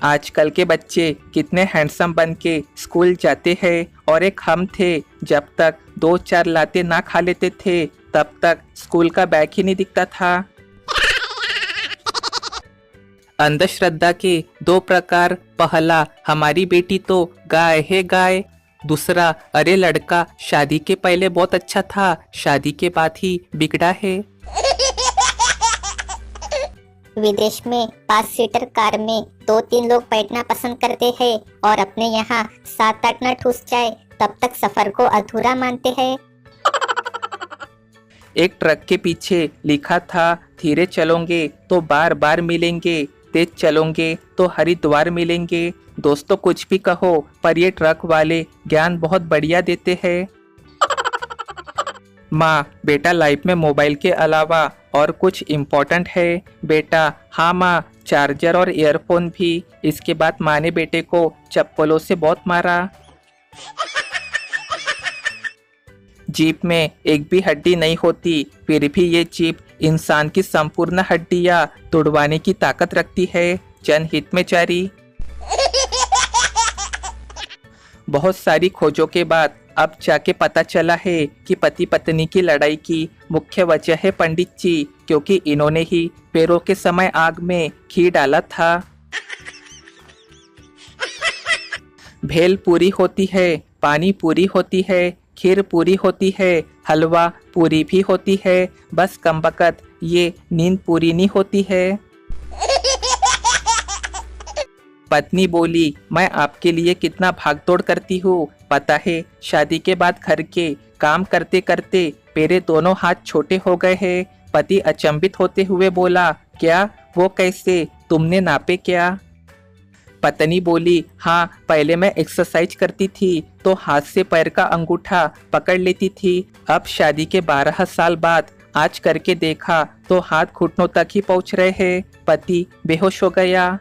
आजकल के बच्चे कितने हैंडसम बन के स्कूल जाते हैं और एक हम थे जब तक 2-4 लाते ना खा लेते थे तब तक स्कूल का बैग ही नहीं दिखता था। अंधश्रद्धा के 2 प्रकार, पहला हमारी बेटी तो गाय है गाय, दूसरा अरे लड़का शादी के पहले बहुत अच्छा था शादी के बाद ही बिगड़ा है। विदेश में 5 सीटर कार में 2-3 लोग बैठना पसंद करते हैं और अपने यहाँ 7-8 न ठूस जाए तब तक सफर को अधूरा मानते हैं। एक ट्रक के पीछे लिखा था धीरे चलोगे तो बार बार मिलेंगे, तेज चलोगे तो हरिद्वार मिलेंगे। दोस्तों कुछ भी कहो पर ये ट्रक वाले ज्ञान बहुत बढ़िया देते हैं। माँ बेटा लाइफ में मोबाइल के अलावा और कुछ इम्पोर्टेंट है? बेटा हाँ माँ, चार्जर और ईयरफोन भी। इसके बाद माँ ने बेटे को चप्पलों से बहुत मारा। जीभ में एक भी हड्डी नहीं होती फिर भी ये जीभ इंसान की संपूर्ण हड्डियां तोड़वाने की ताकत रखती है। जनहित में जारी। बहुत सारी खोजों के बाद अब जाके पता चला है कि पति पत्नी की लड़ाई की मुख्य वजह है पंडित जी, क्योंकि इन्होंने ही पैरों के समय आग में घी डाला था। भेल पूरी होती है, पानी पूरी होती है, खीर पूरी होती है, हलवा पूरी भी होती है, बस कमबख्त ये नींद पूरी नहीं होती है। पत्नी बोली मैं आपके लिए कितना भागदौड़ करती हूँ, पता है शादी के बाद घर के काम करते करते मेरे दोनों हाथ छोटे हो गए हैं। पति अचंभित होते हुए बोला क्या, वो कैसे, तुमने नापे क्या? पत्नी बोली हाँ, पहले मैं एक्सरसाइज करती थी तो हाथ से पैर का अंगूठा पकड़ लेती थी, अब शादी के 12 साल बाद आज करके देखा तो हाथ घुटनों तक ही पहुँच रहे हैं। पति बेहोश हो गया।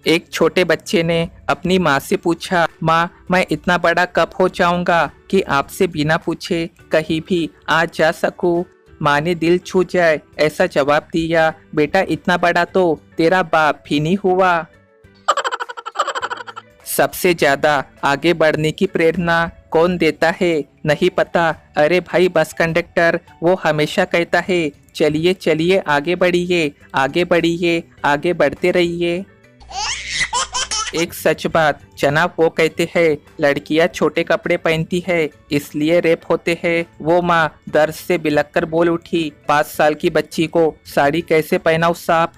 एक छोटे बच्चे ने अपनी माँ से पूछा माँ मैं इतना बड़ा कब हो जाऊंगा कि आपसे बिना पूछे कहीं भी आ जा सकूं? माँ ने दिल छू जाए ऐसा जवाब दिया बेटा इतना बड़ा तो तेरा बाप भी नहीं हुआ। सबसे ज्यादा आगे बढ़ने की प्रेरणा कौन देता है नहीं पता? अरे भाई बस कंडक्टर, वो हमेशा कहता है चलिए चलिए आगे बढ़िए आगे बढ़िए आगे बढ़ते रहिए। एक सच बात जनाब, वो कहते हैं लड़कियां छोटे कपड़े पहनती है इसलिए रेप होते हैं। वो माँ दर्द से बिलख कर बोल उठी 5 साल की बच्ची को साड़ी कैसे पहनाऊं साहब?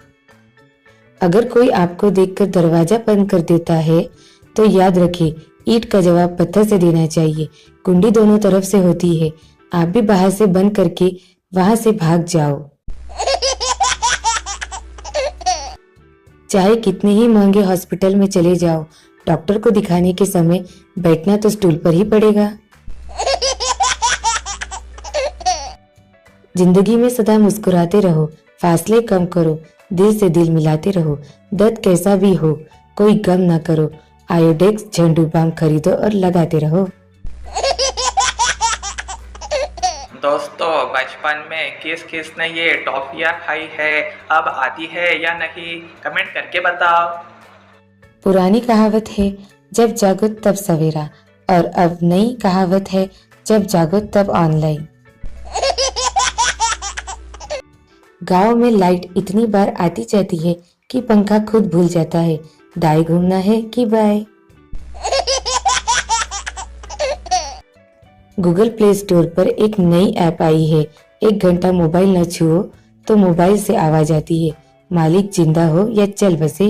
अगर कोई आपको देखकर दरवाजा बंद कर देता है तो याद रखिए ईंट का जवाब पत्थर से देना चाहिए। कुंडी दोनों तरफ से होती है, आप भी बाहर से बंद करके वहां से भाग जाओ। चाहे कितने ही महंगे हॉस्पिटल में चले जाओ, डॉक्टर को दिखाने के समय बैठना तो स्टूल पर ही पड़ेगा। जिंदगी में सदा मुस्कुराते रहो, फासले कम करो, दिल से दिल मिलाते रहो, दर्द कैसा भी हो कोई गम ना करो, आयोडेक्स झंडू बाम खरीदो और लगाते रहो। दोस्तों बचपन में किस किसने ये टॉफियाँ खाई है, अब आती है या नहीं, कमेंट करके बताओ। पुरानी कहावत है जब जागो तब सवेरा, और अब नई कहावत है जब जागो तब ऑनलाइन। गांव में लाइट इतनी बार आती जाती है कि पंखा खुद भूल जाता है दाएं घूमना है कि बाएं। गूगल प्ले स्टोर पर एक नई ऐप आई है, 1 घंटा मोबाइल न छुओ तो मोबाइल से आवाज आती है, मालिक जिंदा हो या चल बसे।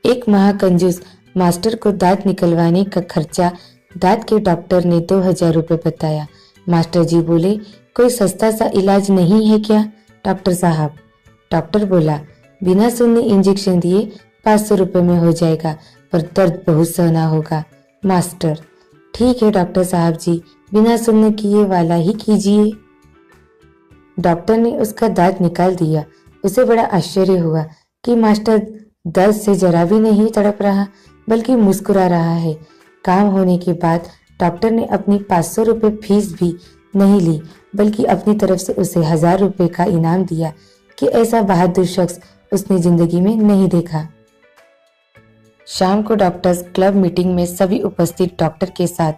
एक महाकंजूस मास्टर को दांत निकलवाने का खर्चा दांत के डॉक्टर ने 2000 रुपए बताया। मास्टर जी बोले कोई सस्ता सा इलाज नहीं है क्या डॉक्टर साहब? डॉक्टर बोला बिना सुन्नी इंजेक्शन दिए 500 रुपए में हो जाएगा, पर दर्द बहुत सहना होगा। मास्टर ठीक है डॉक्टर साहब जी, बिना सुनने किए वाला ही कीजिए। डॉक्टर ने उसका दांत निकाल दिया। उसे बड़ा आश्चर्य हुआ कि मास्टर दर्द से जरा भी नहीं तड़प रहा बल्कि मुस्कुरा रहा है। काम होने के बाद डॉक्टर ने अपनी 500 रुपए फीस भी नहीं ली, बल्कि अपनी तरफ से उसे 1000 रुपए का इनाम दिया कि ऐसा बहादुर शख्स उसने जिंदगी में नहीं देखा। शाम को डॉक्टर्स क्लब मीटिंग में सभी उपस्थित डॉक्टर के साथ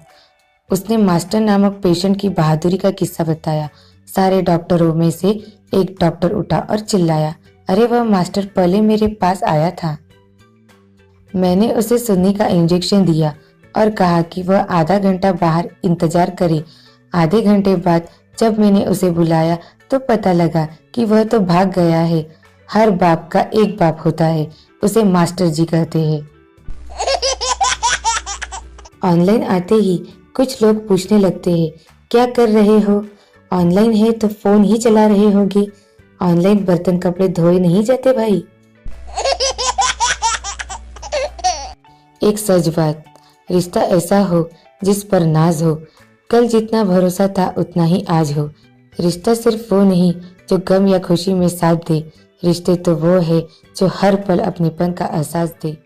उसने मास्टर नामक पेशेंट की बहादुरी का किस्सा बताया। सारे डॉक्टरों में से एक डॉक्टर उठा और चिल्लाया, अरे वह मास्टर पहले मेरे पास आया था। मैंने उसे सुन्नी का इंजेक्शन दिया और कहा कि वह आधा घंटा बाहर इंतजार करे। आधे घंटे बाद जब मैंने उसे बुलाया तो पता लगा कि वह तो भाग गया है। हर बाप का एक बाप होता है, उसे मास्टर जी कहते हैं। ऑनलाइन आते ही कुछ लोग पूछने लगते हैं, क्या कर रहे हो? ऑनलाइन है तो फोन ही चला रहे होगे। ऑनलाइन बर्तन कपड़े धोए नहीं जाते भाई। एक सच बात, रिश्ता ऐसा हो जिस पर नाज हो। कल जितना भरोसा था उतना ही आज हो। रिश्ता सिर्फ वो नहीं जो गम या खुशी में साथ दे, रिश्ते तो वो है जो हर पल अपनेपन का एहसास दे।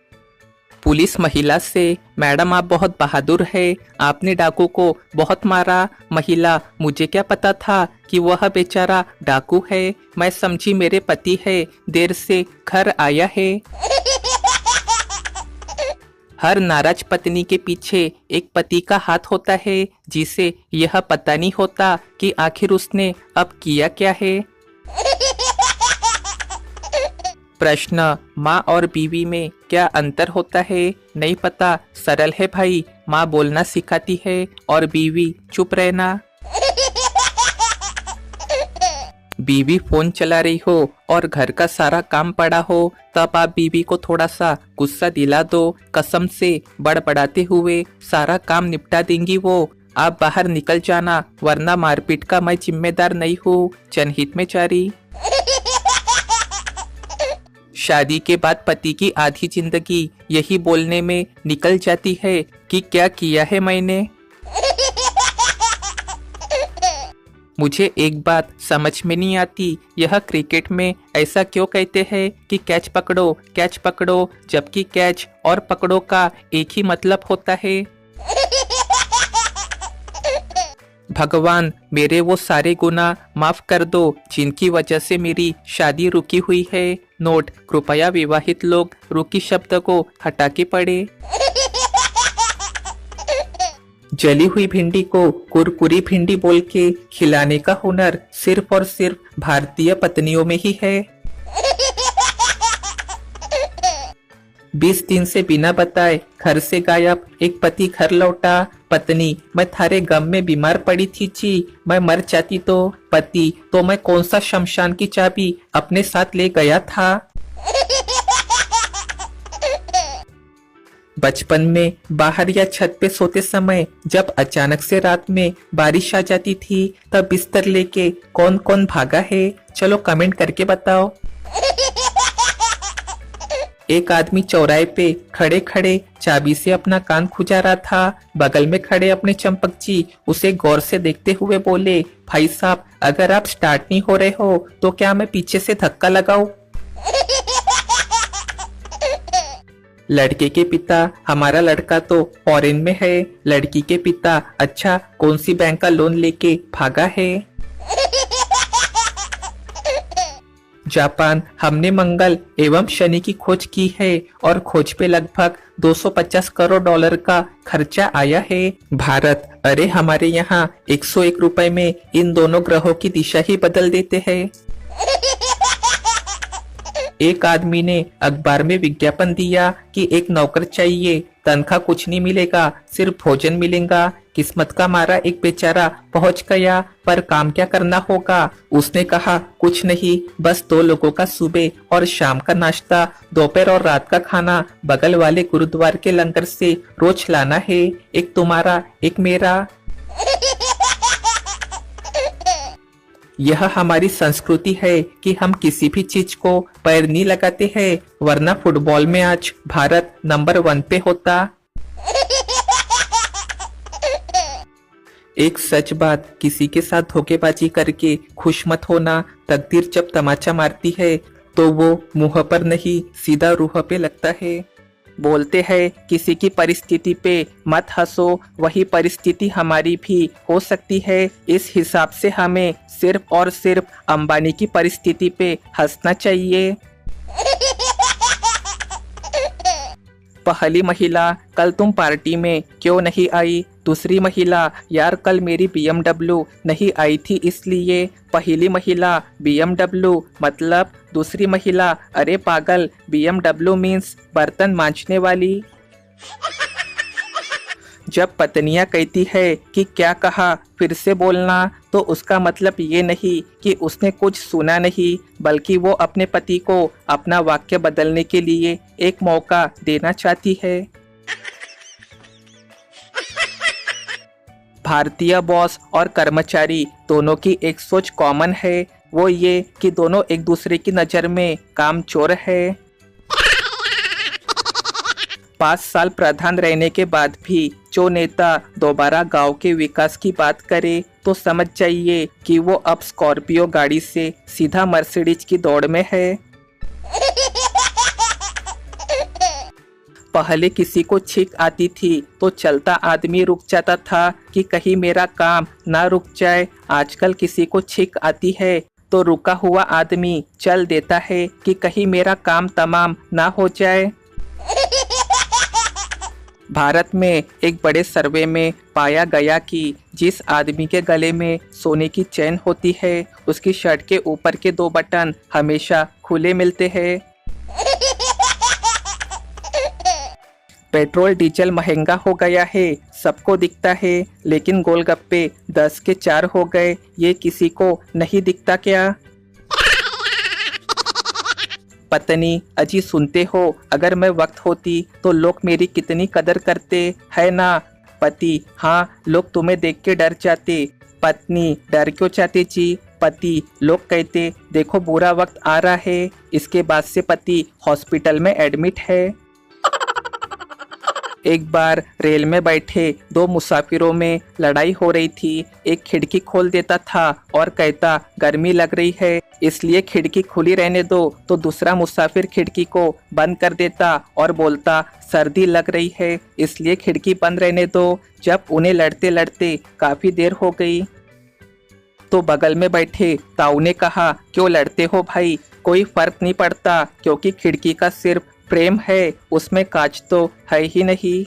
पुलिस महिला से, मैडम आप बहुत बहादुर है, आपने डाकू को बहुत मारा। महिला, मुझे क्या पता था कि वह बेचारा डाकू है, मैं समझी मेरे पति है, देर से घर आया है। हर नाराज पत्नी के पीछे एक पति का हाथ होता है जिसे यह पता नहीं होता कि आखिर उसने अब किया क्या है। प्रश्न, माँ और बीवी में क्या अंतर होता है? नहीं पता, सरल है भाई। माँ बोलना सिखाती है और बीवी चुप रहना। बीवी फोन चला रही हो और घर का सारा काम पड़ा हो, तब आप बीवी को थोड़ा सा गुस्सा दिला दो, कसम से बड़बड़ाते हुए सारा काम निपटा देंगी वो। आप बाहर निकल जाना, वरना मारपीट का मैं जिम्मेदार नहीं हूँ। जनहित में जारी। शादी के बाद पति की आधी जिंदगी यही बोलने में निकल जाती है कि क्या किया है मैंने। मुझे एक बात समझ में नहीं आती, यह क्रिकेट में ऐसा क्यों कहते हैं कि कैच पकड़ो, जबकि कैच और पकड़ो का एक ही मतलब होता है। भगवान, मेरे वो सारे गुनाह माफ कर दो जिनकी वजह से मेरी शादी रुकी हुई है। नोट, कृपया विवाहित लोग रुकी शब्द को हटा के पढ़े। जली हुई भिंडी को कुरकुरी भिंडी बोल के खिलाने का हुनर सिर्फ और सिर्फ भारतीय पत्नियों में ही है। 20 दिन से बिना बताए घर से गायब एक पति घर लौटा। पत्नी, मैं थारे गम में बीमार पड़ी थी जी, मैं मर जाती तो। पति, तो मैं कौन सा शमशान की चाबी अपने साथ ले गया था। बचपन में बाहर या छत पे सोते समय जब अचानक से रात में बारिश आ जाती थी, तब बिस्तर लेके कौन कौन भागा है? चलो कमेंट करके बताओ। एक आदमी चौराहे पे खड़े खड़े चाबी से अपना कान खुजा रहा था। बगल में खड़े अपने चंपक जी उसे गौर से देखते हुए बोले, भाई साहब, अगर आप स्टार्ट नहीं हो रहे हो तो क्या मैं पीछे से धक्का लगाऊं? लड़के के पिता, हमारा लड़का तो फॉरेन में है। लड़की के पिता, अच्छा कौन सी बैंक का लोन लेके भागा है? जापान, हमने मंगल एवं शनि की खोज की है और खोज पे लगभग 250 करोड़ डॉलर का खर्चा आया है। भारत, अरे हमारे यहाँ 101 रुपए में इन दोनों ग्रहों की दिशा ही बदल देते हैं। एक आदमी ने अखबार में विज्ञापन दिया कि एक नौकर चाहिए, तनख्वाह कुछ नहीं मिलेगा, सिर्फ भोजन मिलेगा। किस्मत का मारा एक बेचारा पहुंच गया, पर काम क्या करना होगा? उसने कहा, कुछ नहीं, बस 2 लोगों का सुबह और शाम का नाश्ता, दोपहर और रात का खाना बगल वाले गुरुद्वार के लंगर से रोज लाना है। एक तुम्हारा, एक मेरा। यह हमारी संस्कृति है कि हम किसी भी चीज को पैर नहीं लगाते हैं, वरना फुटबॉल में आज भारत नंबर 1 पे होता। एक सच बात, किसी के साथ धोखेबाजी करके खुश मत होना। तकदीर जब तमाचा मारती है तो वो मुंह पर नहीं सीधा रूह पे लगता है। बोलते हैं किसी की परिस्थिति पे मत हंसो, वही परिस्थिति हमारी भी हो सकती है। इस हिसाब से हमें सिर्फ और सिर्फ अंबानी की परिस्थिति पे हंसना चाहिए। पहली महिला, कल तुम पार्टी में क्यों नहीं आई? दूसरी महिला, यार कल मेरी BMW नहीं आई थी इसलिए। पहली महिला, BMW मतलब? दूसरी महिला, अरे पागल, BMW मीन्स बर्तन मांजने वाली। जब पत्नियां कहती है कि क्या कहा फिर से बोलना, तो उसका मतलब ये नहीं कि उसने कुछ सुना नहीं, बल्कि वो अपने पति को अपना वाक्य बदलने के लिए एक मौका देना चाहती है। भारतीय बॉस और कर्मचारी दोनों की एक सोच कॉमन है, वो ये कि दोनों एक दूसरे की नज़र में कामचोर है। 5 साल प्रधान रहने के बाद भी जो नेता दोबारा गांव के विकास की बात करे तो समझ जाइए कि वो अब स्कॉर्पियो गाड़ी से सीधा मर्सिडीज की दौड़ में है। पहले किसी को छींक आती थी तो चलता आदमी रुक जाता था कि कहीं मेरा काम ना रुक जाए। आजकल किसी को छींक आती है तो रुका हुआ आदमी चल देता है कि कहीं मेरा काम तमाम ना हो जाए। भारत में एक बड़े सर्वे में पाया गया कि जिस आदमी के गले में सोने की चेन होती है उसकी शर्ट के ऊपर के 2 बटन हमेशा खुले मिलते हैं। पेट्रोल डीजल महंगा हो गया है, सबको दिखता है, लेकिन गोलगप्पे 10 के 4 हो गए, ये किसी को नहीं दिखता क्या? पत्नी, अजी सुनते हो, अगर मैं वक्त होती तो लोग मेरी कितनी कदर करते है ना? पति, हाँ, लोग तुम्हें देख के डर जाते। पत्नी, डर क्यों जाते जी? पति, लोग कहते देखो बुरा वक्त आ रहा है। इसके बाद से पति हॉस्पिटल में एडमिट है। एक बार रेल में बैठे 2 मुसाफिरों में लड़ाई हो रही थी। एक खिड़की खोल देता था और कहता गर्मी लग रही है इसलिए खिड़की खुली रहने दो, तो दूसरा मुसाफिर खिड़की को बंद कर देता और बोलता सर्दी लग रही है इसलिए खिड़की बंद रहने दो। जब उन्हें लड़ते लड़ते काफी देर हो गई तो बगल में बैठे ताऊ ने कहा क्यों लड़ते हो भाई? कोई फर्क नहीं पड़ता क्योंकि खिड़की का सिर्फ फ्रेम है, उसमें कांच तो है ही नहीं।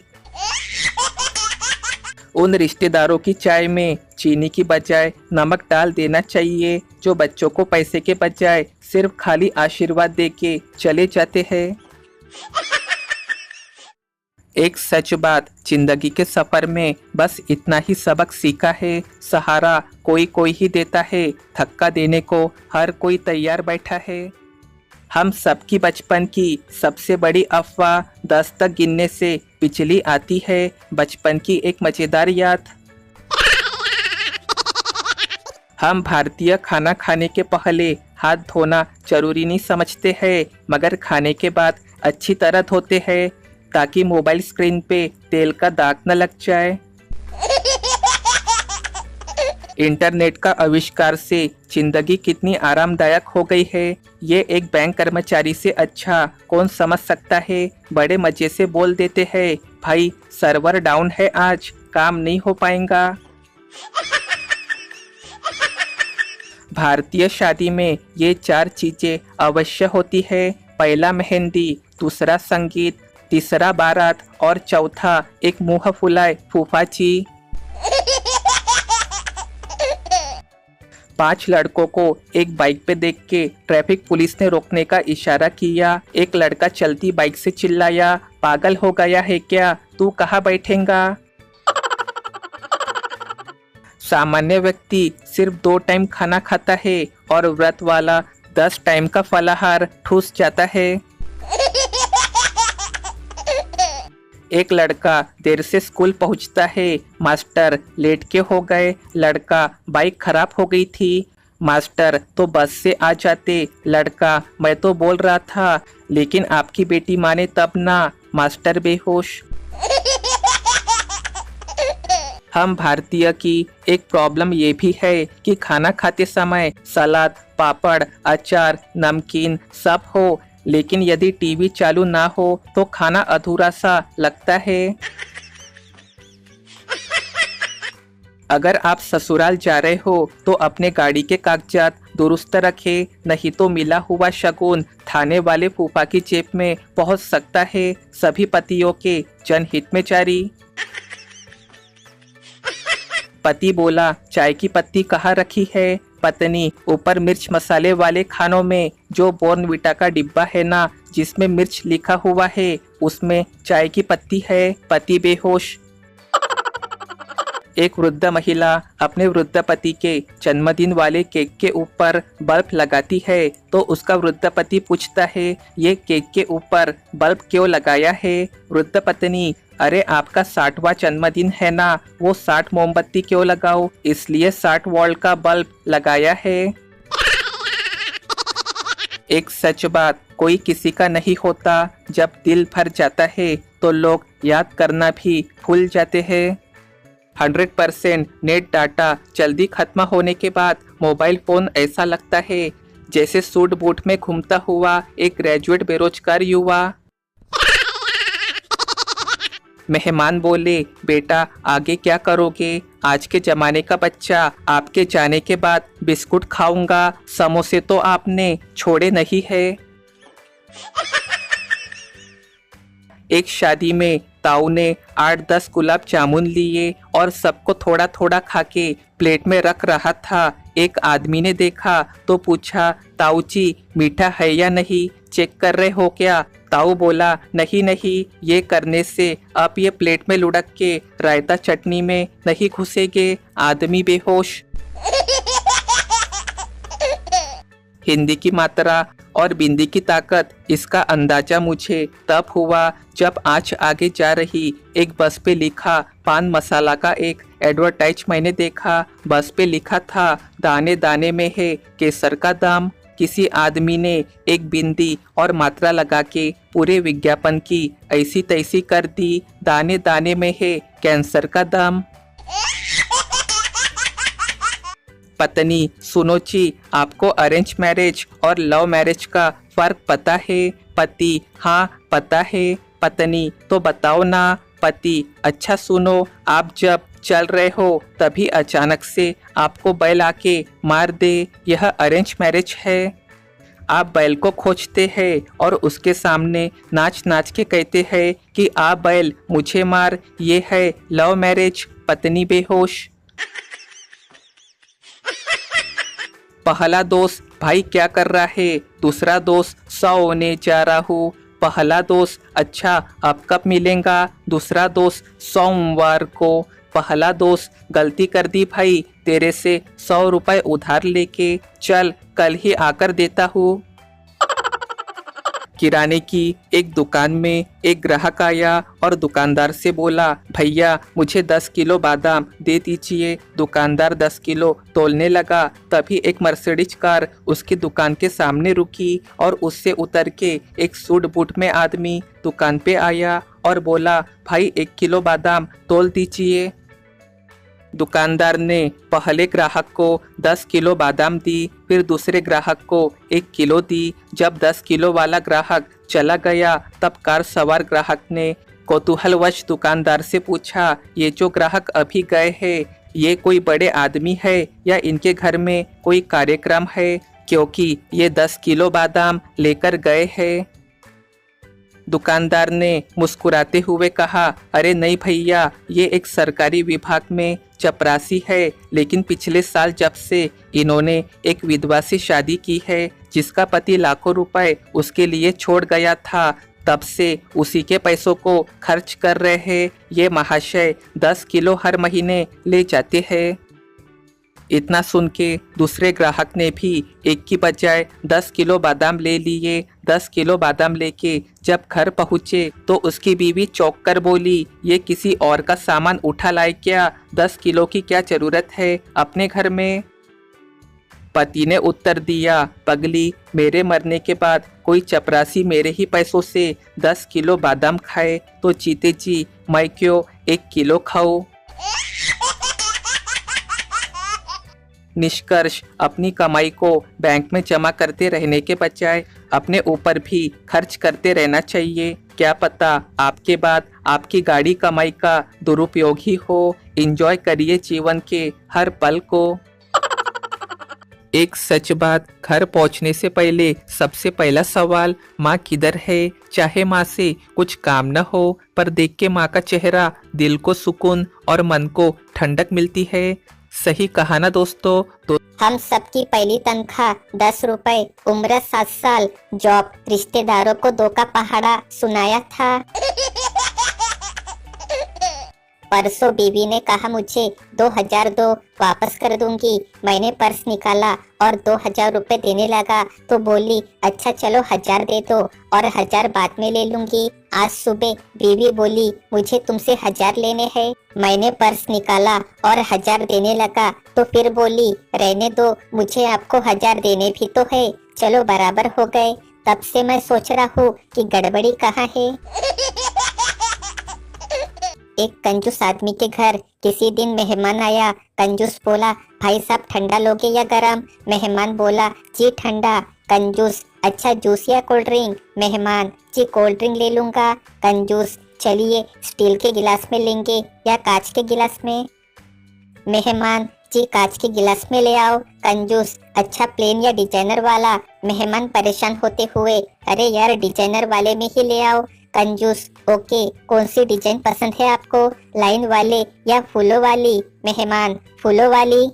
उन रिश्तेदारों की चाय में चीनी की बजाय नमक डाल देना चाहिए जो बच्चों को पैसे के बजाय सिर्फ खाली आशीर्वाद देके चले जाते हैं। एक सच बात, जिंदगी के सफर में बस इतना ही सबक सीखा है, सहारा कोई कोई ही देता है, धक्का देने को हर कोई तैयार बैठा है। हम सबकी बचपन की सबसे बड़ी अफवाह 10 तक गिनने से बिजली आती है। बचपन की एक मजेदार याद। हम भारतीय खाना खाने के पहले हाथ धोना जरूरी नहीं समझते हैं, मगर खाने के बाद अच्छी तरह धोते हैं ताकि मोबाइल स्क्रीन पे तेल का दाग न लग जाए। इंटरनेट का आविष्कार से जिंदगी कितनी आरामदायक हो गई है, ये एक बैंक कर्मचारी से अच्छा कौन समझ सकता है। बड़े मजे से बोल देते हैं भाई सर्वर डाउन है, आज काम नहीं हो पाएगा। भारतीय शादी में ये 4 चीजें अवश्य होती है। पहला मेहंदी, दूसरा संगीत, तीसरा बारात और चौथा एक मुंह फुलाए फूफाची। 5 लड़कों को एक बाइक पे देख के ट्रैफिक पुलिस ने रोकने का इशारा किया। एक लड़का चलती बाइक से चिल्लाया पागल हो गया है क्या, तू कहाँ बैठेगा? सामान्य व्यक्ति सिर्फ 2 टाइम खाना खाता है और व्रत वाला 10 टाइम का फलाहार ठूस जाता है। एक लड़का देर से स्कूल पहुंचता है, मास्टर लेट के हो गए। लड़का बाइक खराब हो गई थी, मास्टर तो बस से आ जाते। लड़का मैं तो बोल रहा था लेकिन आपकी बेटी माने तब ना, मास्टर बेहोश। हम भारतीय की एक प्रॉब्लम ये भी है कि खाना खाते समय सलाद, पापड़, अचार, नमकीन सब हो, लेकिन यदि टीवी चालू ना हो तो खाना अधूरा सा लगता है। अगर आप ससुराल जा रहे हो तो अपने गाड़ी के कागजात दुरुस्त रखें, नहीं तो मिला हुआ शगुन थाने वाले फूफा की जेब में पहुंच सकता है। सभी पतियों के जनहित में जारी। पति बोला, चाय की पत्ती कहाँ रखी है? पत्नी, ऊपर मिर्च मसाले वाले खानों में जो बॉर्नविटा का डिब्बा है ना, जिसमें मिर्च लिखा हुआ है, उसमें चाय की पत्ती है। पति बेहोश। एक वृद्ध महिला अपने वृद्ध पति के जन्मदिन वाले केक के ऊपर बल्ब लगाती है तो उसका वृद्ध पति पूछता है, ये केक के ऊपर बल्ब क्यों लगाया है? वृद्ध पत्नी, अरे आपका 60वां जन्मदिन है ना, वो 60 मोमबत्ती क्यों लगाओ, इसलिए 60 वोल्ट का बल्ब लगाया है। एक सच बात, कोई किसी का नहीं होता। जब दिल भर जाता है तो लोग याद करना भी भूल जाते हैं। 100% नेट डाटा जल्दी खत्म होने के बाद मोबाइल फोन ऐसा लगता है जैसे सूट बूट में घूमता हुआ एक ग्रेजुएट बेरोजगार युवा। मेहमान बोले, बेटा आगे क्या करोगे? आज के जमाने का बच्चा, आपके जाने के बाद बिस्कुट खाऊंगा, समोसे तो आपने छोड़े नहीं है। एक शादी में ताऊ ने 8-10 गुलाब जामुन लिए और सबको थोड़ा थोड़ा खाके प्लेट में रख रहा था। एक आदमी ने देखा तो पूछा, ताऊ जी मीठा है या नहीं, चेक कर रहे हो क्या? ताऊ बोला, नहीं नहीं, ये करने से आप ये प्लेट में लुढ़क के रायता चटनी में नहीं घुसेंगे। आदमी बेहोश। हिंदी की मात्रा और बिंदी की ताकत, इसका अंदाजा मुझे तब हुआ जब आज आगे जा रही एक बस पे लिखा पान मसाला का एक एडवर्टाइज मैंने देखा। बस पे लिखा था, दाने दाने में है केसर का दाम। किसी आदमी ने एक बिंदी और मात्रा लगा के पूरे विज्ञापन की ऐसी तैसी कर दी, दाने दाने में है कैंसर का दाम। पत्नी, सुनो जी, आपको अरेंज मैरिज और लव मैरिज का फर्क पता है? पति, हाँ पता है। पत्नी, तो बताओ ना। पति, अच्छा सुनो, आप जब चल रहे हो तभी अचानक से आपको बैल आके मार दे, यह अरेंज मैरिज है। आप बैल को खोजते हैं और उसके सामने नाच नाच के कहते हैं कि आ बैल मुझे मार, ये है लव मैरिज। पत्नी बेहोश। पहला दोस्त, भाई क्या कर रहा है? दूसरा दोस्त, सोने जा रहा हूँ। पहला दोस्त, अच्छा अब कब मिलेगा? दूसरा दोस्त, सोमवार को। पहला दोस्त, गलती कर दी भाई, तेरे से 100 रुपए उधार लेके चल, कल ही आकर देता हूँ। किराने की एक दुकान में एक ग्राहक आया और दुकानदार से बोला, भैया मुझे 10 किलो बादाम दे दीजिए। दुकानदार 10 किलो तोलने लगा, तभी एक मर्सिडीज कार उसकी दुकान के सामने रुकी और उससे उतर के एक सूट बूट में आदमी दुकान पे आया और बोला, भाई 1 किलो बादाम तोल दीजिए। दुकानदार ने पहले ग्राहक को 10 किलो बादाम दी, फिर दूसरे ग्राहक को 1 किलो दी। जब 10 किलो वाला ग्राहक चला गया तब कार सवार ग्राहक ने कौतूहलवश दुकानदार से पूछा, ये जो ग्राहक अभी गए हैं, ये कोई बड़े आदमी है या इनके घर में कोई कार्यक्रम है, क्योंकि ये 10 किलो बादाम लेकर गए हैं। दुकानदार ने मुस्कुराते हुए कहा, अरे नहीं भैया, ये एक सरकारी विभाग में चपरासी है, लेकिन पिछले साल जब से इन्होंने एक विधवा से शादी की है जिसका पति लाखों रुपए उसके लिए छोड़ गया था, तब से उसी के पैसों को खर्च कर रहे हैं। ये महाशय 10 किलो हर महीने ले जाते हैं। इतना सुन के दूसरे ग्राहक ने भी 1 की बजाय 10 किलो बादाम ले लिए। 10 किलो बादाम लेके जब घर पहुँचे तो उसकी बीवी चौंक कर बोली, ये किसी और का सामान उठा लाए क्या? 10 किलो की क्या जरूरत है अपने घर में? पति ने उत्तर दिया, पगली, मेरे मरने के बाद कोई चपरासी मेरे ही पैसों से 10 किलो बादाम खाए तो जीते जी मैं क्यों 1 किलो खाऊं? निष्कर्ष, अपनी कमाई को बैंक में जमा करते रहने के बजाय अपने ऊपर भी खर्च करते रहना चाहिए। क्या पता आपके बाद आपकी गाड़ी कमाई का दुरुपयोग ही हो। एंजॉय करिए जीवन के हर पल को। एक सच बात, घर पहुंचने से पहले सबसे पहला सवाल माँ किधर है। चाहे माँ से कुछ काम न हो, पर देख के माँ का चेहरा दिल को सुकून और मन को ठंडक मिलती है। सही कहा ना दोस्तों। तो हम सबकी पहली तनख्वाह 10 रुपए, उम्र 7 साल, जॉब, रिश्तेदारों को 2 का पहाड़ा सुनाया था। परसों बीवी ने कहा मुझे 2000 दो, वापस कर दूंगी। मैंने पर्स निकाला और 2000 रुपए देने लगा तो बोली अच्छा चलो 1000 दे दो और 1000 बाद में ले लूंगी। आज सुबह बीवी बोली मुझे तुमसे 1000 लेने हैं। मैंने पर्स निकाला और 1000 देने लगा तो फिर बोली रहने दो, मुझे आपको 1000 देने भी तो है, चलो बराबर हो गए। तब से मैं सोच रहा हूँ कि गड़बड़ी कहाँ है। एक कंजूस आदमी के घर किसी दिन मेहमान आया। कंजूस बोला भाई साहब ठंडा लोगे या गरम? मेहमान बोला जी ठंडा। कंजूस अच्छा जूस या कोल्ड ड्रिंक? मेहमान जी कोल्ड ड्रिंक ले लूंगा। कंजूस चलिए स्टील के गिलास में लेंगे या कांच के गिलास में? मेहमान जी कांच के गिलास में ले आओ। कंजूस अच्छा प्लेन या डिजाइनर वाला? मेहमान परेशान होते हुए अरे यार डिजाइनर वाले में ही ले आओ। कंजूस ओके, कौन सी डिजाइन पसंद है आपको, लाइन वाले या फूलों वाली? मेहमान फूलों वाली।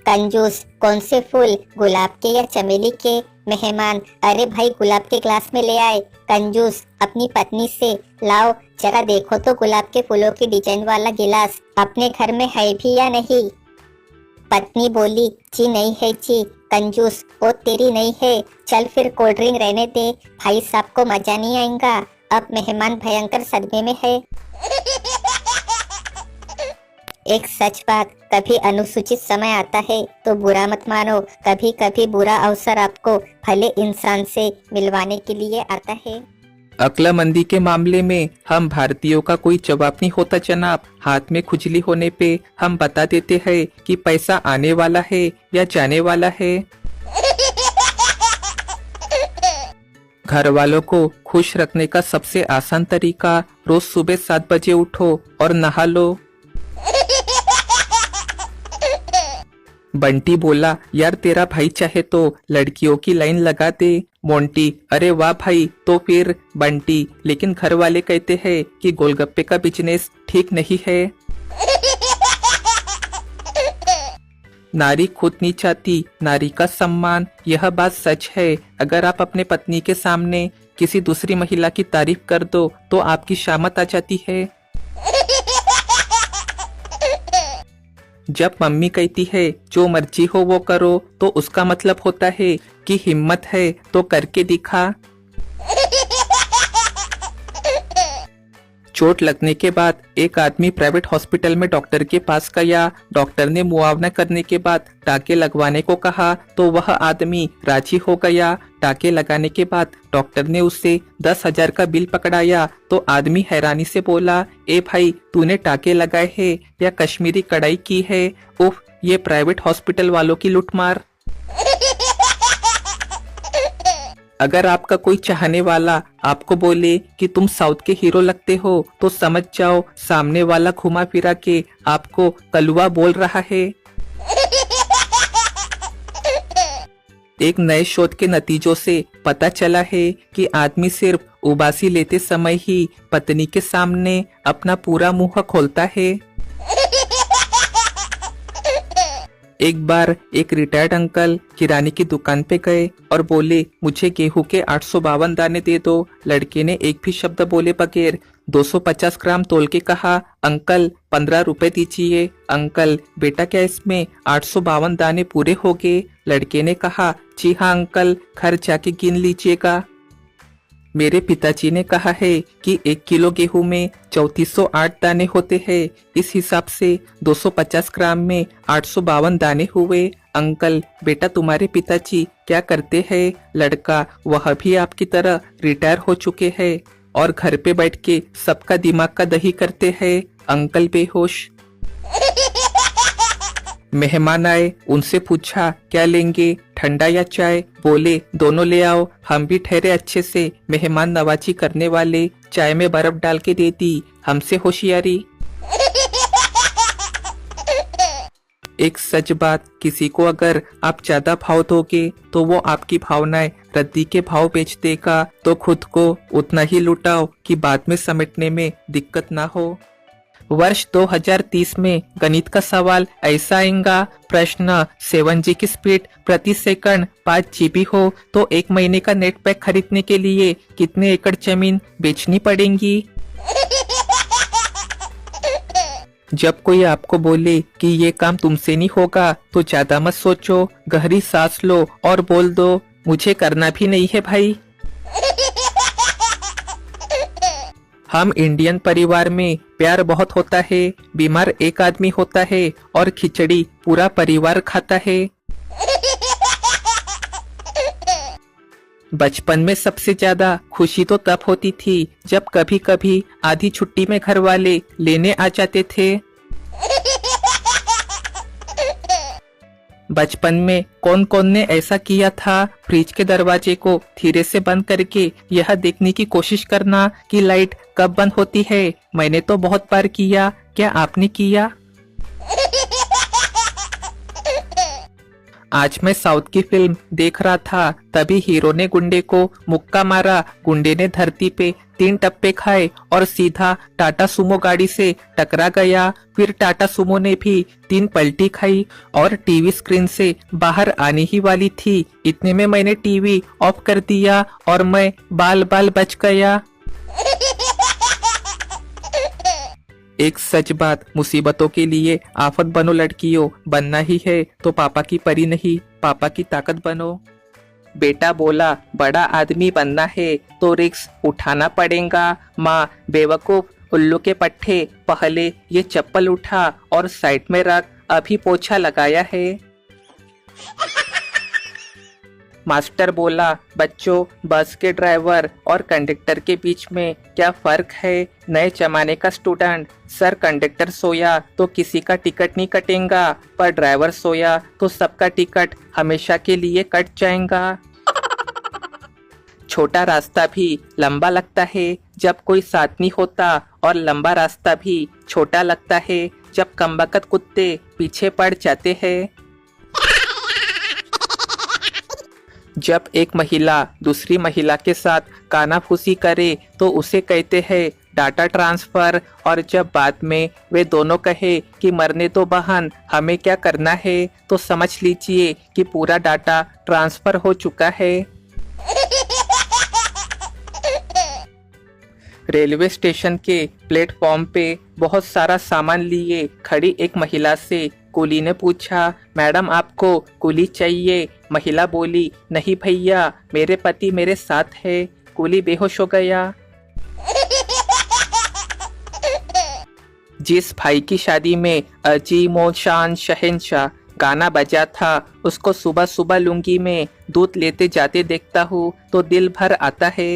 कंजूस कौन से फूल, गुलाब के या चमेली के? मेहमान अरे भाई गुलाब के ग्लास में ले आए। कंजूस अपनी पत्नी से लाओ जरा देखो तो गुलाब के फूलों की डिजाइन वाला गिलास अपने घर में है भी या नहीं? पत्नी बोली जी नहीं है जी। कंजूस वो तेरी नहीं है, चल फिर कोल्ड ड्रिंक रहने दे, भाई साहब को मजा नहीं आएगा। अब मेहमान भयंकर सदमे में है। एक सच बात, कभी अनुसूचित समय आता है तो बुरा मत मानो, कभी कभी बुरा अवसर आपको भले इंसान से मिलवाने के लिए आता है। अक्लमंदी के मामले में हम भारतीयों का कोई जवाब नहीं होता जनाब। हाथ में खुजली होने पे हम बता देते हैं कि पैसा आने वाला है या जाने वाला है। घर वालों को खुश रखने का सबसे आसान तरीका रोज सुबह 7 बजे उठो और नहा लो। बंटी बोला यार तेरा भाई चाहे तो लड़कियों की लाइन लगा दे। मोंटी अरे वाह भाई, तो फिर? बंटी लेकिन घर वाले कहते हैं कि गोलगप्पे का बिजनेस ठीक नहीं है। नारी खुद नहीं चाहती नारी का सम्मान, यह बात सच है। अगर आप अपने पत्नी के सामने किसी दूसरी महिला की तारीफ कर दो तो आपकी शामत आ जाती है। जब मम्मी कहती है जो मर्जी हो वो करो तो उसका मतलब होता है कि हिम्मत है तो करके दिखा। चोट लगने के बाद एक आदमी प्राइवेट हॉस्पिटल में डॉक्टर के पास गया। डॉक्टर ने मुआवना करने के बाद टाके लगवाने को कहा तो वह आदमी राजी हो गया। टाके लगाने के बाद डॉक्टर ने उससे 10,000 का बिल पकड़ाया तो आदमी हैरानी से बोला ए भाई तूने टाके लगाए हैं या कश्मीरी कढ़ाई की है? उफ, ये प्राइवेट हॉस्पिटल वालों की लूटमार। अगर आपका कोई चाहने वाला आपको बोले कि तुम साउथ के हीरो लगते हो तो समझ जाओ सामने वाला घुमा फिरा के आपको कलुआ बोल रहा है। एक नए शोध के नतीजों से पता चला है कि आदमी सिर्फ उबासी लेते समय ही पत्नी के सामने अपना पूरा मुंह खोलता है। एक बार एक रिटायर्ड अंकल किराने की दुकान पे गए और बोले मुझे गेहूं के 852 दाने दे दो। लड़के ने एक भी शब्द बोले बगैर 250 ग्राम तोल के कहा अंकल 15 रुपए दीजिए। अंकल बेटा क्या इसमें 852 दाने पूरे हो गए? लड़के ने कहा जी हाँ अंकल, घर जाके गिन लीजिएगा। मेरे पिताजी ने कहा है कि 1 किलो गेहूं में 3408 दाने होते हैं, इस हिसाब से 250 ग्राम में 852 दाने हुए। अंकल बेटा तुम्हारे पिताजी क्या करते हैं? लड़का वह भी आपकी तरह रिटायर हो चुके हैं और घर पे बैठ के सबका दिमाग का दही करते हैं। अंकल बेहोश। मेहमान आए, उनसे पूछा क्या लेंगे, ठंडा या चाय? बोले दोनों ले आओ। हम भी ठहरे अच्छे से मेहमान नवाजी करने वाले, चाय में बर्फ डाल के दे दी। हमसे होशियारी। एक सच बात, किसी को अगर आप ज्यादा भाव दोगे तो वो आपकी भावनाएं रद्दी के भाव बेच देगा। तो खुद को उतना ही लुटाओ कि बाद में समेटने में दिक्कत ना हो। वर्ष 2030 में गणित का सवाल ऐसा आएगा। प्रश्न, 7G की स्पीड प्रति सेकंड 5 GB हो तो 1 महीने का नेट पैक खरीदने के लिए कितने एकड़ जमीन बेचनी पड़ेगी? जब कोई आपको बोले कि ये काम तुमसे नहीं होगा तो ज्यादा मत सोचो, गहरी सांस लो और बोल दो मुझे करना भी नहीं है भाई। हम इंडियन परिवार में प्यार बहुत होता है। बीमार एक आदमी होता है और खिचड़ी पूरा परिवार खाता है। बचपन में सबसे ज्यादा खुशी तो तब होती थी जब कभी कभी आधी छुट्टी में घर वाले लेने आ जाते थे। बचपन में कौन कौन ने ऐसा किया था, फ्रिज के दरवाजे को धीरे से बंद करके यह देखने की कोशिश करना कि लाइट कब बंद होती है? मैंने तो बहुत बार किया, क्या आपने किया? आज मैं साउथ की फिल्म देख रहा था, तभी हीरो ने गुंडे को मुक्का मारा। गुंडे ने धरती पे 3 टप्पे खाए और सीधा टाटा सुमो गाड़ी से टकरा गया। फिर टाटा सुमो ने भी 3 पलटी खाई और टीवी स्क्रीन से बाहर आने ही वाली थी। इतने में मैंने टीवी ऑफ कर दिया और मैं बाल बाल बच गया। एक सच बात, मुसीबतों के लिए आफत बनो लड़कियों। बनना ही है तो पापा की परी नहीं, पापा की ताकत बनो। बेटा बोला बड़ा आदमी बनना है तो रिस्क उठाना पड़ेगा। माँ, बेवकूफ उल्लू के पट्टे, पहले ये चप्पल उठा और साइड में रख, अभी पोछा लगाया है। मास्टर बोला बच्चों, बस के ड्राइवर और कंडक्टर के बीच में क्या फर्क है? नए जमाने का स्टूडेंट, सर कंडक्टर सोया तो किसी का टिकट नहीं कटेगा, पर ड्राइवर सोया तो सबका टिकट हमेशा के लिए कट जाएगा। छोटा रास्ता भी लंबा लगता है जब कोई साथ नहीं होता, और लंबा रास्ता भी छोटा लगता है जब कमबख्त कुत्ते पीछे पड़ जाते हैं। जब एक महिला दूसरी महिला के साथ कानाफूसी करे तो उसे कहते हैं डाटा ट्रांसफर, और जब बाद में वे दोनों कहे कि मरने दो बहन, हमें क्या करना है, तो समझ लीजिए कि पूरा डाटा ट्रांसफर हो चुका है। रेलवे स्टेशन के प्लेटफॉर्म पे बहुत सारा सामान लिए खड़ी एक महिला से कुली ने पूछा मैडम आपको कुली चाहिए? महिला बोली नहीं भैया, मेरे पति मेरे साथ है। कुली बेहोश हो गया। जिस भाई की शादी में अजीम ओ शान शहंशाह गाना बजा था, उसको सुबह सुबह लुंगी में दूध लेते जाते देखता हूँ तो दिल भर आता है।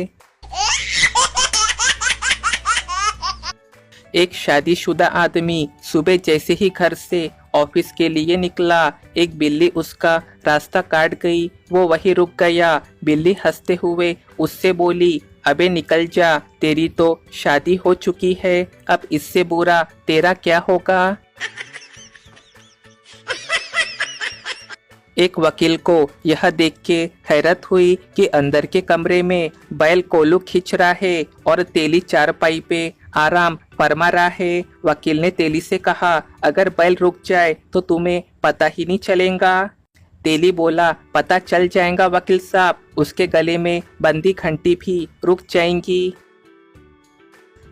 एक शादीशुदा आदमी सुबह जैसे ही घर से ऑफिस के लिए निकला, एक बिल्ली उसका रास्ता काट गई। वो वहीं रुक गया। बिल्ली हंसते हुए उससे बोली अबे निकल जा, तेरी तो शादी हो चुकी है, अब इससे बुरा तेरा क्या होगा। एक वकील को यह देख के हैरत हुई कि अंदर के कमरे में बैल कोलू खींच रहा है और तेली चारपाई पे आराम फरमा रहा है। वकील ने तेली से कहा अगर बैल रुक जाए तो तुम्हें पता ही नहीं चलेगा। तेली बोला पता चल जाएगा वकील साहब, उसके गले में बंदी घंटी भी रुक जाएंगी।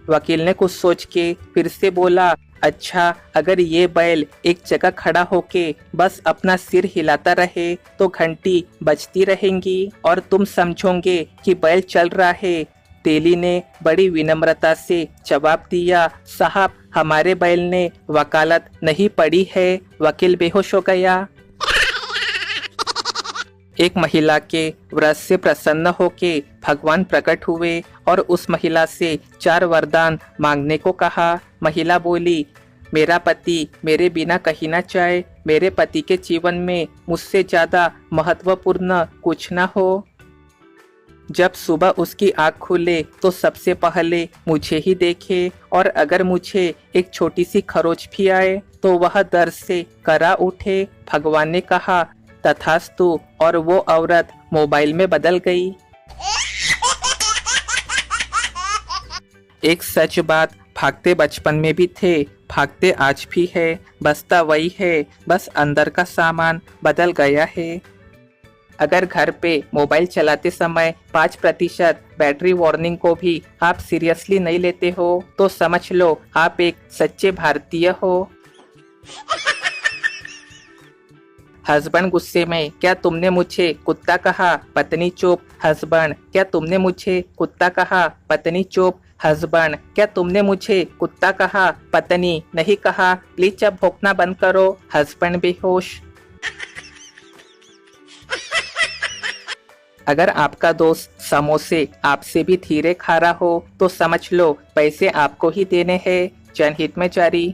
वकील ने कुछ सोच के फिर से बोला अच्छा, अगर ये बैल एक जगह खड़ा होके बस अपना सिर हिलाता रहे तो घंटी बजती रहेंगी और तुम समझोगे कि बैल चल रहा है। तेली ने बड़ी विनम्रता से जवाब दिया साहब, हमारे बैल ने वकालत नहीं पढ़ी है। वकील बेहोश हो गया। एक महिला के व्रत से प्रसन्न होके भगवान प्रकट हुए और उस महिला से 4 वरदान मांगने को कहा। महिला बोली मेरा पति मेरे बिना कहीं ना जाए, मेरे पति के जीवन में मुझसे ज्यादा महत्वपूर्ण कुछ ना हो। जब सुबह उसकी आँख खुले तो सबसे पहले मुझे ही देखे, और अगर मुझे एक छोटी सी खरोच भी आए तो वह दर्द से करा उठे। भगवान ने कहा तथास्तु, और वो औरत मोबाइल में बदल गई। एक सच बात, भागते बचपन में भी थे, भागते आज भी है, बसता वही है, बस अंदर का सामान बदल गया है। अगर घर पे मोबाइल चलाते समय 5% बैटरी वार्निंग को भी आप सीरियसली नहीं लेते हो तो समझ लो आप एक सच्चे भारतीय हो। हस्बैंड गुस्से में, क्या तुमने मुझे कुत्ता कहा? पत्नी चुप। हस्बैंड, क्या तुमने मुझे कुत्ता कहा? पत्नी चुप। हस्बैंड, क्या तुमने मुझे कुत्ता कहा? पत्नी, नहीं कहा, प्लीज अब भौंकना बंद करो। हस्बैंड बेहोश। अगर आपका दोस्त समोसे आपसे भी धीरे खा रहा हो तो समझ लो पैसे आपको ही देने हैं। जनहित में जारी।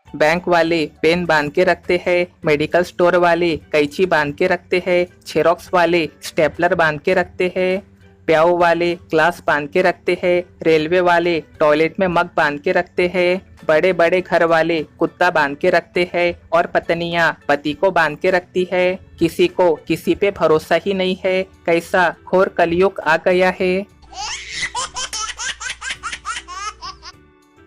बैंक वाले पेन बांध के रखते हैं, मेडिकल स्टोर वाले कैंची बांध के रखते हैं, जेरोक्स वाले स्टेपलर बांध के रखते हैं, प्याऊ वाले ग्लास बांध के रखते हैं, रेलवे वाले टॉयलेट में मग बांध के रखते हैं, बड़े बड़े घर वाले कुत्ता बांध के रखते हैं, और पत्नियां पति को बांध के रखती है। किसी को किसी पे भरोसा ही नहीं है। कैसा घोर कलयुग आ गया है।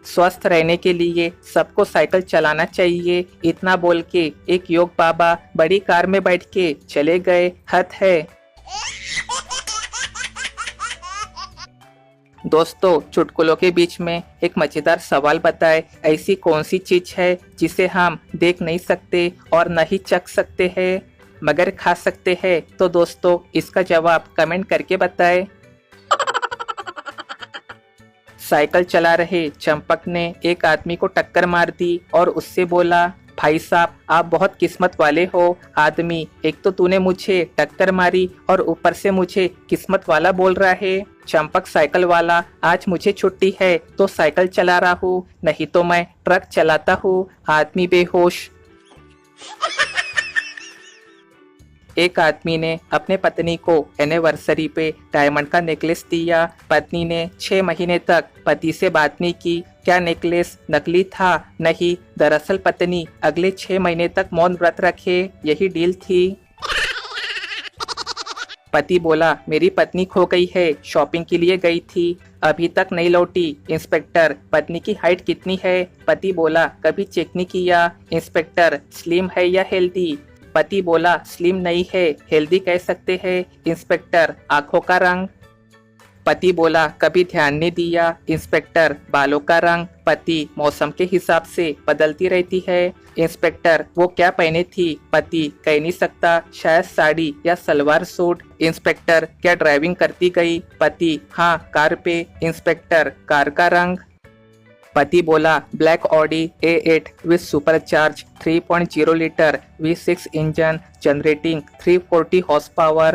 स्वस्थ रहने के लिए सबको साइकिल चलाना चाहिए, इतना बोल के एक योग बाबा बड़ी कार में बैठ के चले गए। हद है। दोस्तों, चुटकुलों के बीच में एक मजेदार सवाल बताएं, ऐसी कौन सी चीज है जिसे हम देख नहीं सकते और नहीं चख सकते हैं मगर खा सकते हैं? तो दोस्तों, इसका जवाब कमेंट करके बताएं। साइकिल चला रहे चंपक ने एक आदमी को टक्कर मार दी और उससे बोला, भाई साहब आप बहुत किस्मत वाले हो। आदमी, एक तो तूने मुझे टक्कर मारी और ऊपर से मुझे किस्मत वाला बोल रहा है। चंपक, साइकिल वाला, आज मुझे छुट्टी है तो साइकिल चला रहा हूँ, नहीं तो मैं ट्रक चलाता हूँ। आदमी बेहोश। एक आदमी ने अपने पत्नी को एनिवर्सरी पे डायमंड का नेकलेस दिया। पत्नी ने 6 महीने तक पति से बात नहीं की। क्या नेकलेस नकली था? नहीं, दरअसल पत्नी अगले 6 महीने तक मौन व्रत रखे, यही डील थी। पति बोला, मेरी पत्नी खो गई है, शॉपिंग के लिए गई थी, अभी तक नहीं लौटी। इंस्पेक्टर, पत्नी की हाइट कितनी है? पति बोला, कभी चेक नहीं किया। इंस्पेक्टर, स्लिम है या हेल्दी? पति बोला, स्लिम नहीं है, हेल्दी कह सकते हैं। इंस्पेक्टर, आंखों का रंग? पति बोला, कभी ध्यान नहीं दिया। इंस्पेक्टर, बालों का रंग? पति, मौसम के हिसाब से बदलती रहती है। इंस्पेक्टर, वो क्या पहने थी? पति, कह नहीं सकता, शायद साड़ी या सलवार सूट। इंस्पेक्टर, क्या ड्राइविंग करती गई? पति, हाँ, कार पे। इंस्पेक्टर, कार का रंग? पति बोला, black Audi A8 with supercharged 3.0 liter V6 engine generating 340 horsepower,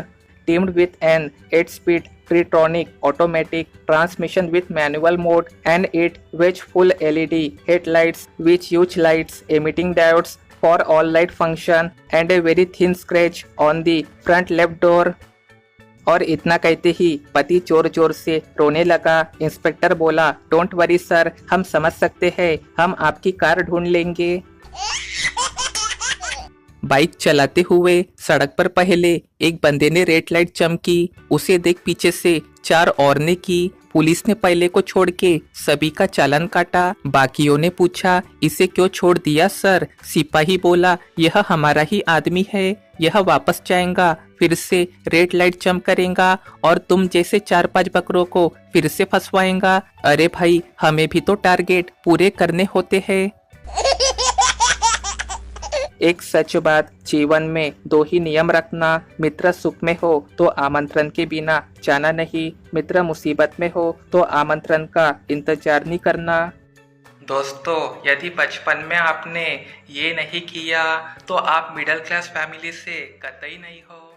teamed with an 8-speed Tritronic automatic transmission with manual mode and 8-wedge full LED headlights with huge lights emitting diodes for all light function and a very thin scratch on the front left door. और इतना कहते ही पति जोर जोर से रोने लगा। Inspector बोला, डोंट वरी सर, हम समझ सकते हैं, हम आपकी कार ढूंढ लेंगे। बाइक चलाते हुए सड़क पर पहले एक बंदे ने रेड लाइट चमकी, उसे देख पीछे से 4 और ने की। पुलिस ने पहले को छोड़ के सभी का चालान काटा। बाकियों ने पूछा, इसे क्यों छोड़ दिया सर? सिपाही बोला, यह हमारा ही आदमी है, यह वापस जाएगा, फिर से रेड लाइट चमक करेगा और तुम जैसे 4-5 बकरों को फिर से फंसवाएगा। अरे भाई, हमें भी तो टारगेट पूरे करने होते हैं। एक सच बात, जीवन में 2 ही नियम रखना, मित्र सुख में हो तो आमंत्रण के बिना जाना नहीं, मित्र मुसीबत में हो तो आमंत्रण का इंतजार नहीं करना। दोस्तों, यदि बचपन में आपने ये नहीं किया तो आप मिडिल क्लास फैमिली से कतई नहीं हो।